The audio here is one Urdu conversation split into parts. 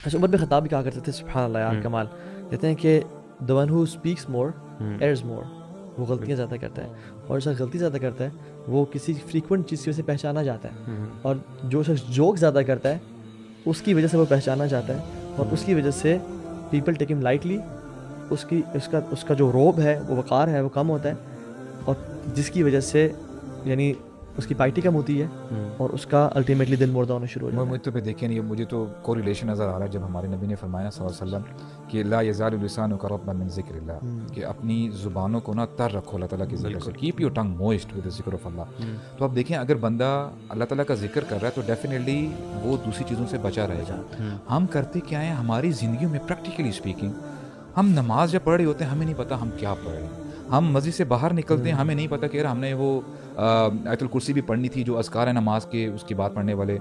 اچھا عمر بن خطاب بھی کہا کرتے تھے سبحان اللہ یار کمال، کہتے ہیں کہ the one who speaks more errs more، وہ غلطیاں زیادہ کرتا ہے، اور جو شخص غلطی زیادہ کرتا ہے وہ کسی فریکوینٹ چیز کی وجہ سے پہچانا جاتا ہے، اور جو شخص جوک زیادہ کرتا ہے اس کی وجہ سے وہ پہچانا جاتا ہے، اور اس کی وجہ سے پیپل ٹیک ہم لائٹلی، اس کا جو روب ہے، وہ وقار ہے، وہ کم ہوتا ہے، اور جس کی وجہ سے یعنی اس کی پائٹی کم ہوتی ہے اور اس کا الٹیمیٹلی دل مردہ ہونا شروع ہو جاتا ہے۔ مجھے تو پہ دیکھیں نہیں، مجھے تو کوریلیشن نظر آ رہا ہے جب ہمارے نبی نے فرمایا صلی اللہ علیہ وسلم کہ لا یزال لسانک رطبا من ذکر اللہ، کہ اپنی زبانوں کو نہ تر رکھو اللہ تعالیٰ کی ذکر سے، کیپ یور ٹنگ موئسٹ ود ذکر آف اللہ۔ تو اب دیکھیں اگر بندہ اللہ تعالیٰ کا ذکر کر رہا ہے تو ڈیفینیٹلی وہ دوسری چیزوں سے بچا رہے گا۔ ہم کرتے کیا ہیں ہماری زندگیوں میں پریکٹیکلی اسپیکنگ، ہم نماز جب پڑھ رہے ہوتے ہیں ہمیں نہیں پتہ ہم کیا پڑھ رہے ہیں، ہم مسجد سے باہر نکلتے ہیں ہمیں نہیں پتہ کہ یار ہم نے وہ آیت الکرسی بھی پڑھنی تھی، جو اذکار ہیں نماز کے اس کی بات پڑھنے والے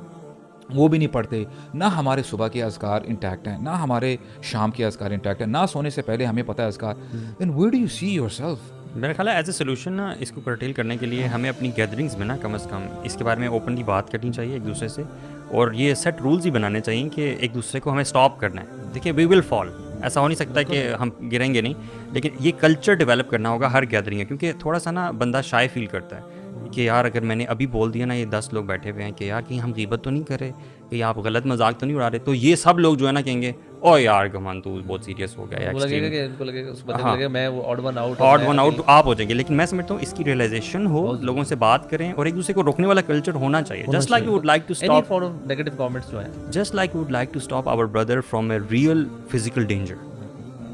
وہ بھی نہیں پڑھتے، نہ ہمارے صبح کے اذکار انٹیکٹ ہیں، نہ ہمارے شام کے اذکار انٹیکٹ ہیں، نہ سونے سے پہلے ہمیں پتہ ہے اذکار۔ Then where do you see yourself? میرا خیال ہے ایز اے سولوشن نا اس کو کرٹیل کرنے کے لیے ہمیں اپنی گیدرنگز میں نا کم از کم اس کے بارے میں اوپنلی بات کرنی چاہیے ایک دوسرے سے، اور یہ سیٹ رولز ہی بنانے چاہیے کہ ایک دوسرے کو ہمیں اسٹاپ کرنا ہے۔ دیکھیں وی ول فال، ایسا ہو نہیں سکتا کہ ہم گریں گے نہیں، لیکن یہ کلچر ڈیولپ کرنا ہوگا ہر گیدرنگ میں، کیونکہ تھوڑا سا نا بندہ شائع فیل کرتا ہے کہ یار اگر میں نے ابھی بول دیا نا، یہ 10 لوگ بیٹھے ہوئے ہیں کہ یار کہیں ہم غیبت تو نہیں کر رہے، کہ آپ غلط مذاق تو نہیں اڑا رہے، تو یہ سب لوگ جو ہے نا کہیں گے او یار گمان تو بہت سیریس ہو گیا، میں وہ آڈ ون آؤٹ آپ ہو جائیں گے۔ لیکن میں سمجھتا ہوں اس کی ریئلائزیشن ہو، لوگوں سے بات کریں، اور ایک دوسرے کو روکنے والا کلچر ہونا چاہیے، just like you would like to stop negative comments جو ہیں، just like you would like to stop our brother from a real physical danger,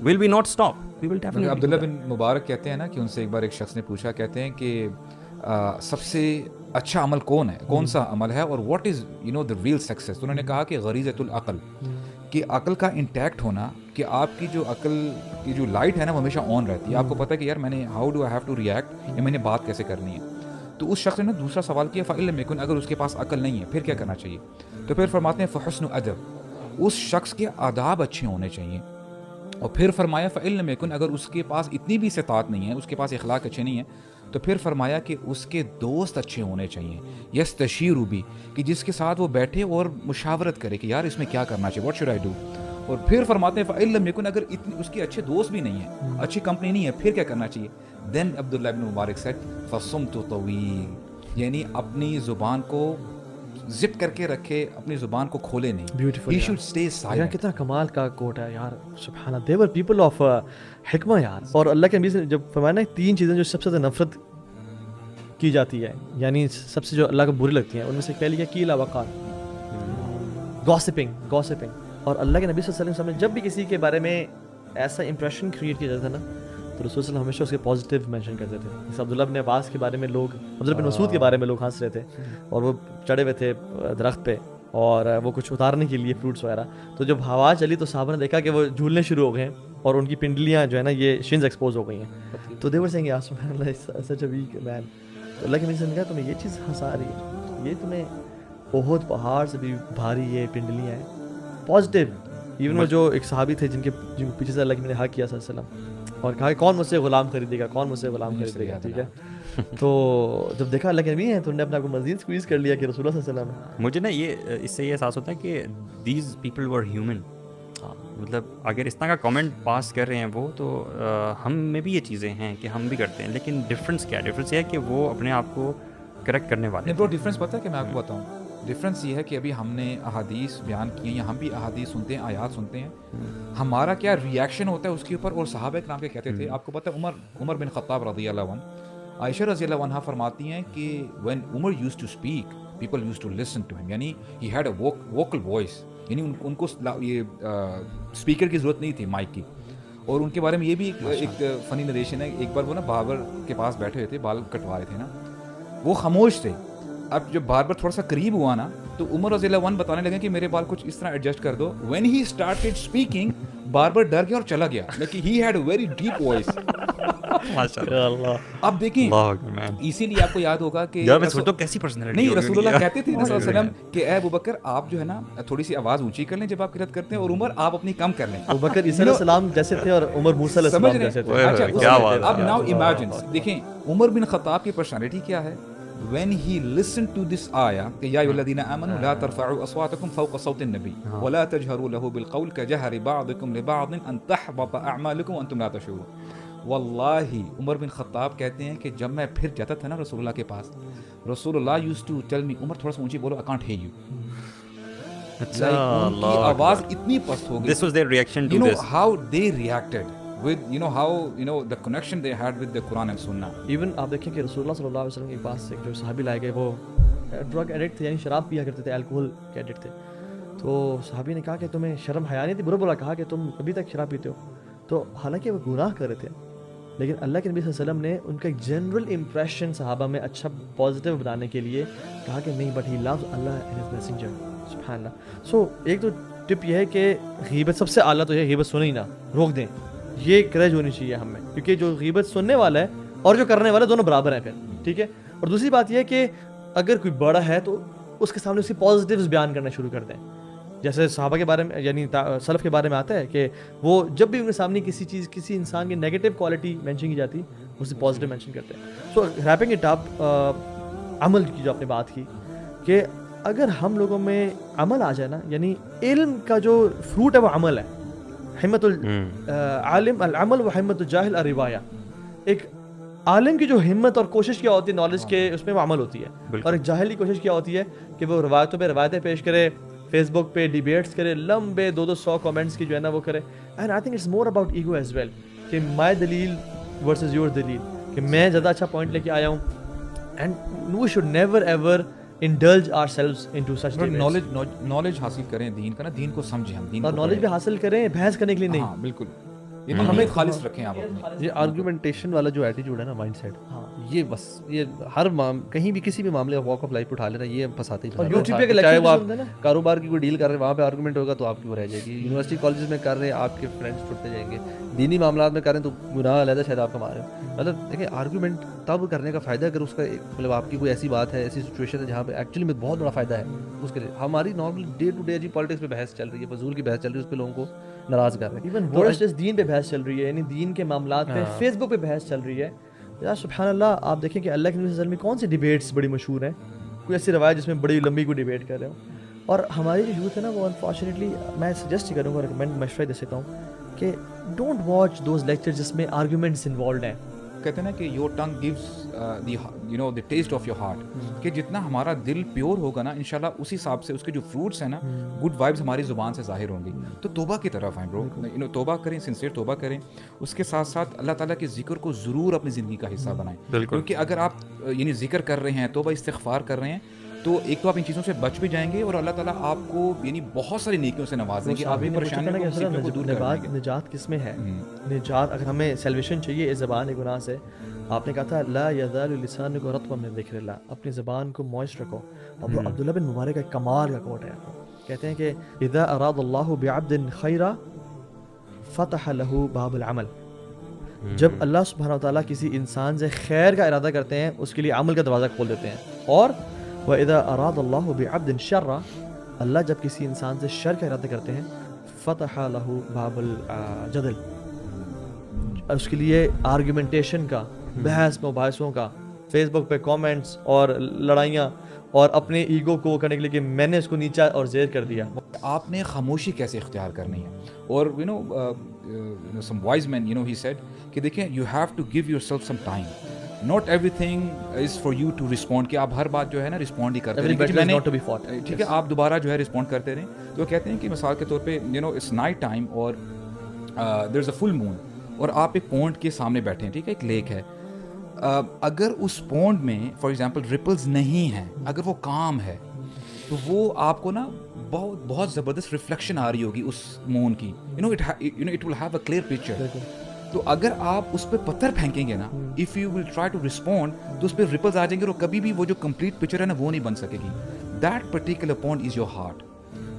will we not stop, we will definitely. Abdullah bin Mubarak کہتے ہیں نا کہ ان سے ایک بار ایک شخص نے پوچھا، کہتے ہیں کہ سب سے اچھا عمل کون سا عمل ہے، اور what is the real success? انہوں نے کہا کہ غریزۃ العقل، کہ عقل کا انٹیکٹ ہونا، کہ آپ کی جو عقل کی جو لائٹ ہے نا وہ ہمیشہ آن رہتی ہے، آپ کو پتہ ہے کہ یار میں نے how do I have to react, یا میں نے بات کیسے کرنی ہے۔ تو اس شخص نے دوسرا سوال کیا فَإِن لَمْ يَكُنْ، اگر اس کے پاس عقل نہیں ہے پھر کیا کرنا چاہیے؟ تو پھر فرماتے ہیں فحسن ادب، اس شخص کے آداب اچھے ہونے چاہیے، اور پھر فرمایا فَإِن لَمْ يَكُنْ، اگر اس کے پاس اتنی بھی استطاعت نہیں ہے، اس کے پاس اخلاق اچھے نہیں ہیں، تو پھر فرمایا کہ اس کے دوست اچھے ہونے چاہیے، یستشیر بھی، کہ جس کے ساتھ وہ بیٹھے اور مشاورت کرے کہ یار اس میں کیا کرنا چاہیے، واٹ شوڈ آئی ڈو۔ اور پھر فرماتے ہیں فَإِن لَمْ يَكُنْ، اگر اس کے اچھے دوست بھی نہیں ہیں، اچھی کمپنی نہیں ہے، پھر کیا کرنا چاہیے؟ دین عبداللہ بن مبارک سیڈ فَصُمْتُ طَوِيلٌ، یعنی اپنی زبان کو زپ کر کے رکھے، اپنی زبان کو کھولے نہیں، beautiful, he should stay silent. کتنا کمال کا کوٹ ہے یار، سبحان اللہ، دے ور پیپل آف حکمہ یار۔ اور اللہ کے نبی سے جب فرمایا نا 3 چیزیں جو سب سے زیادہ نفرت کی جاتی ہے، یعنی سب سے جو اللہ کو بری لگتی ہیں، ان میں سے پہلی ہے قیل وقال، گوسپنگ۔ اور اللہ کے نبی صلی اللہ علیہ وسلم جب بھی کسی کے بارے میں ایسا امپریشن کریٹ کیا جاتا تھا نا، تو رسول صلی اللہ علیہ وسلم ہمیشہ اس کے پازیٹیو مینشن کرتے تھے۔ جیسے عبداللہ بن عباس کے بارے میں لوگ، عبداللہ بن مسعود کے بارے میں لوگ ہنس رہے تھے، اور وہ چڑھے ہوئے تھے درخت پہ اور وہ کچھ اتارنے کے لیے فروٹس وغیرہ، تو جب ہوا چلی تو صحابہ نے دیکھا کہ وہ جھولنے شروع ہو گئے ہیں اور ان کی پنڈلیاں جو ہے نا یہ شنز ایکسپوز ہو گئی ہیں، تو دیور سینگ یا سبحان اللہ سچ اے ویک مین۔ تو اللہ کے نبی نے کہا تمہیں یہ چیز ہنسا رہی ہے، یہ تمہیں احد پہاڑ سے بھی بھاری یہ پنڈلیاں ہیں، پازیٹیو۔ ایون وہ جو ایک صحابی تھے جن کے پیچھے سے اللہ کے نبی نے حق کیا صلی اللہ علیہ وسلم، اور کہا کہ کون مجھ سے غلام خریدے گا، کون مجھ سے غلام خریدے گا، ٹھیک ہے۔ تو جب دیکھا اللہ کے نبی ہیں تو انہوں نے اپنے آپ کو مزید اسکویز کر لیا کہ رسول اللہ صلی اللہ علیہ وسلم۔ مجھے نا یہ اس سے یہ احساس ہوتا ہے کہ دیز پیپل ور ہیومن، مطلب اگر اس طرح کا کامنٹ پاس کر رہے ہیں وہ، تو ہم میں بھی یہ چیزیں ہیں کہ ہم بھی کرتے ہیں، لیکن ڈفرینس کیا ہے؟ ڈفرینس یہ ہے کہ وہ اپنے آپ کو کریکٹ کرنے والے ہیں۔ برو ڈفرینس پتہ ہے کہ میں آپ کو بتاؤں، ڈفرینس یہ ہے کہ ابھی ہم نے احادیث بیان کی ہیں، یا ہم بھی احادیث سنتے ہیں، آیات سنتے ہیں، ہمارا کیا ریئیکشن ہوتا ہے اس کے اوپر، اور صحابہ کرام کے کہتے تھے۔ آپ کو پتہ ہے عمر بن خطاب رضی اللہ عنہ، عائشہ رضی اللہ عنہا فرماتی ہیں کہ when Umar used to speak people used to listen to him، یعنی he had a vocal voice، یعنی ان کو یہ اسپیکر کی ضرورت نہیں تھی، مائک کی۔ اور ان کے بارے میں یہ بھی ایک فنی نریشن ہے، ایک بار وہ نا باربر کے پاس بیٹھے ہوئے تھے، بال کٹوا رہے تھے نا، وہ خاموش تھے۔ اب جب باربر تھوڑا سا قریب ہوا نا تو عمر رضی اللہ عنہ بتانے لگے کہ میرے بال کچھ اس طرح ایڈجسٹ کر دو۔ when he started speaking barber ڈر گیا اور چلا گیا، لیکن he had a very deep voice۔ اب دیکھیں اسی لیے آپ کو یاد ہوگا کہ نہیں، رسول اللہ کہتے تھے صلی اللہ علیہ وسلم کہ اے ابوبکر آپ جو ہے نا تھوڑی سی آواز اونچی کر لیں جب آپ قرات کرتے ہیں، اور عمر آپ اپنی کم کر لیں۔ ابوبکر عیسیٰ علیہ السلام جیسے تھے اور عمر موسیٰ علیہ السلام جیسے تھے۔ اب ناؤ امیجن، دیکھیں عمر بن خطاب کی پرسنالٹی کیا ہے، when he listened to this ayah کہ یا الذین آمنوا لا ترفعوا اصواتکم فوق صوت النبی ولا تجهروا له بالقول كجهر بعضکم لبعض ان تحبط اعمالکم وانتم لا تشعرون. واللہ عمر بن خطاب کہتے ہیں کہ جب میں پھر جاتا تھا نا رسول اللہ کے پاس, رسول اللہ used to tell me عمر تھوڑا سا اونچی بولو, I can't hear you. ان کی آواز اتنی پست ہو گئی. This was their reaction to you know this. how they reacted with how the connection they had with the Quran and Sunnah. Even آپ دیکھیں کہ رسول اللہ صلی اللہ علیہ وسلم کے پاس ایک جو صحابی لائے گئے وہ ڈرگ ایڈکٹ تھے, یعنی شراب پیا کرتے تھے, الکوہل کے ایڈکٹ تھے. تو صحابی نے کہا کہ تمہیں شرم حیا نہیں تھی, برا کہا کہ تم ابھی تک شراب پیتے ہو. تو حالانکہ وہ گناہ کر رہے تھے, لیکن اللہ کے نبی صلی اللہ علیہ وسلم نے ان کا ایک جنرل امپریشن صحابہ میں اچھا پازیٹیو بنانے کے لیے کہا کہ نہیں, but he loves Allah and his messenger. سبحان اللہ. سو ایک تو ٹپ یہ ہے کہ غیبت سب سے اعلیٰ تو یہ غیبت سنیں ہی نہ, روک دیں. یہ کریج ہونی چاہیے ہم میں, کیونکہ جو غیبت سننے والا ہے اور جو کرنے والا ہے دونوں برابر ہیں پھر, ٹھیک ہے. اور دوسری بات یہ ہے کہ اگر کوئی بڑا ہے تو اس کے سامنے اس کی پازیٹیوز بیان کرنا شروع کر دیں. جیسے صحابہ کے بارے میں یعنی سلف کے بارے میں آتا ہے کہ وہ جب بھی ان کے سامنے کسی چیز کسی انسان کی نیگیٹو کوالٹی مینشن کی جاتی اس سے پازیٹیو مینشن کرتے ہیں. سو ریپنگ اٹ اپ, عمل کی جو آپ نے بات کی کہ اگر ہم لوگوں میں عمل آ جائے نا, یعنی علم کا جو فروٹ ہے وہ عمل ہے. ہمت العالم العمل و ہمت الجاہل الروایہ. ایک عالم کی جو ہمت اور کوشش کیا ہوتی ہے نالج کے, اس میں وہ عمل ہوتی ہے. اور ایک جاہل کی کوشش کیا ہوتی ہے کہ وہ روایتوں پہ روایتیں پیش کرے, فیس بک پہ ڈیبیٹس کرے, لمبے 200 کامنٹس کی جو ہے نا وہ کرے. And I think it's more about ego as well, کہ مائی دلیل ورسز یور دلیل, کہ میں زیادہ اچھا پوائنٹ لے کے آیا ہوں. And we should never ever indulge ourselves into such debates. knowledge حاصل کریں دین کا نا, دین کو سمجھیں ہم, دین اور نالج بھی حاصل کریں, بحث کرنے کے لیے نہیں. ہاں بالکل, یہ تو ہمیں خالص رکھیں آپ اپنے. یہ آرگومنٹیشن والا جو ایٹیٹیوڈ ہے نا, مائنڈ سیٹ, یہ بس یہ ہر کہیں بھی کسی بھی معاملے واک آف لائف اٹھا لینا, یہ پھنساتے ہی. اور یوٹیوب پہ چاہے وہ آپ کاروبار کی کوئی ڈیل کر رہے ہیں وہاں پہ آرگومنٹ ہوگا تو آپ کی وہ رہ جائے گی. یونیورسٹی کالجز میں کر رہے ہیں آپ کے فرینڈس چھوٹتے جائیں گے. دینی معاملات میں کریں تو گناہ علیحدہ شاید آپ کا مارے. مطلب دیکھیں آرگومنٹ تب کرنے کا فائدہ اگر اس کا مطلب آپ کی کوئی ایسی بات ہے, ایسی سچویشن ہے جہاں پہ ایکچولی میں بہت بڑا فائدہ ہے اس کے لیے. ہماری نارمل ڈے ٹو ڈے جی پالیٹکس پہ بحث چل رہی ہے, فضول کی بحث چل رہی ہے, اس پہ لوگوں کو ناراض کر رہے ہیں. ایون ورسٹ دین پہ بحث چل رہی ہے, یعنی دین کے معاملات پہ فیس بک پہ بحث چل رہی ہے. یار سبحان اللہ, آپ دیکھیں کہ اللہ کے نبی صلی اللہ علیہ وسلم میں کون سی ڈیبیٹس بڑی مشہور ہیں, کوئی ایسی روایت جس میں بڑی لمبی کوئی ڈیبیٹ کر رہے ہوں. اور ہماری جو یوتھ ہے نا وہ انفارچونیٹلی میں سجیسٹ کروں گا, ریکمینڈ مشورہ دے سکتا ہوں کہ ڈونٹ واچ دوز لیکچر جس میں آرگومنٹس انوالوڈ ہیں. کہتے ہیں نا کہ your tongue gives the test of your heart, کہ جتنا ہمارا دل پیور ہوگا نا انشاءاللہ اس حساب سے اس کے جو فروٹس ہیں نا, گڈ وائبس ہماری زبان سے ظاہر ہوں گی. تو توبہ کی طرف آئیں برو, توبہ کریں, سنسیئر توبہ کریں. اس کے ساتھ ساتھ اللہ تعالیٰ کے ذکر کو ضرور اپنی زندگی کا حصہ بنائیں, کیونکہ اگر آپ یعنی ذکر کر رہے ہیں, توبہ استغفار کر رہے ہیں, تو ایک تو آپ ان چیزوں سے بچ بھی جائیں گے اور اللہ تعالیٰ آپ کو یعنی بہت ساری نیکیوں سے نوازیں گے. آپ نجات کس میں ہے, نجات اگر ہمیں سیلویشن چاہیے اس زبان گناہ سے, آپ نے کہا تھا لا یزال لسانک رطبا من ذکر اللہ, اپنی زبان کو موئسٹ رکھو. اب عبداللہ بن مبارک کا کمال کا کوٹ ہے, کہتے ہیں کہ اذا اراد اللہ بعبد خیرا فتح له باب العمل. جب اللہ سبحانہ وتعالیٰ کسی انسان سے خیر کا ارادہ کرتے ہیں اس کے لیے عمل کا دروازہ کھول دیتے ہیں. اور وَإِذَا أَرَادَ اللَّهُ بِعَبْدٍ شَرًّا, اللہ جب کسی انسان سے شر کا ارادہ کرتے ہیں فتح لہو باب الجدل, اس کے لیے آرگومنٹیشن کا, بحث مباحثوں کا, فیس بک پہ کامنٹس اور لڑائیاں اور اپنے ایگو کو کرنے کے لیے کہ میں نے اس کو نیچا اور زیر کر دیا. آپ نے خاموشی کیسے اختیار کرنی ہے. اور some wise men he said کہ دیکھیں you have to give yourself some time. Not everything is for you to respond, کہ آپ ہر بات جو ہے نا رسپونڈ ہی کرتے رہیں, ٹھیک ہے, آپ دوبارہ جو ہے رسپونڈ کرتے رہیں. تو وہ کہتے ہیں کہ مثال کے طور پہ it's night time اور there's a full moon اور آپ ایک پونڈ کے سامنے بیٹھے ہیں, ٹھیک ہے, ایک لیک ہے. اگر اس پونڈ میں فار ایگزامپل ریپلز نہیں ہیں, اگر وہ کام ہے, تو وہ آپ کو نا بہت زبردست ریفلیکشن آ رہی ہوگی اس مون کی, it will have a clear picture. تو اگر آپ اس پہ پتھر پھینکیں گے نا, if you will try to respond, تو اس پہ ریپلز آ جائیں گے اور کبھی بھی وہ جو کمپلیٹ پکچر ہے نا وہ نہیں بن سکے گی. That particular point is your heart.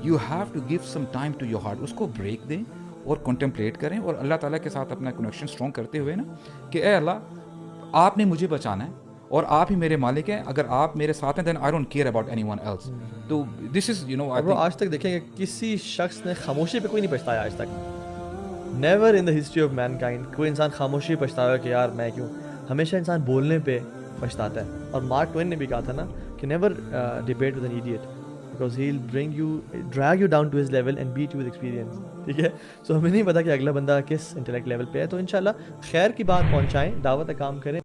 You have to give some time to your heart. اس کو بریک دیں اور کنٹمپلیٹ کریں اور اللہ تعالیٰ کے ساتھ اپنا کنیکشن اسٹرانگ کرتے ہوئے نا کہ اے اللہ آپ نے مجھے بچانا ہے اور آپ ہی میرے مالک ہیں, اگر آپ میرے ساتھ ہیں then I don't care about anyone else. تو this is آج تک دیکھیں کہ کسی شخص نے خاموشی پہ کوئی نہیں پچھتایا آج تک. Never in the history of mankind کوئی انسان خاموشی پچھتایا کہ یار میں کیوں. ہمیشہ انسان بولنے پہ پچھتاتا ہے. اور مارک ٹوین نے بھی کہا تھا نا کہ never debate with an idiot because he'll drag you down to his level and beat you with experience. ٹھیک ہے. سو ہمیں نہیں پتا کہ اگلا بندہ کس انٹلیکٹ لیول پہ ہے. تو انشاءاللہ خیر کی بات پہنچائیں, دعوت کا کام کریں.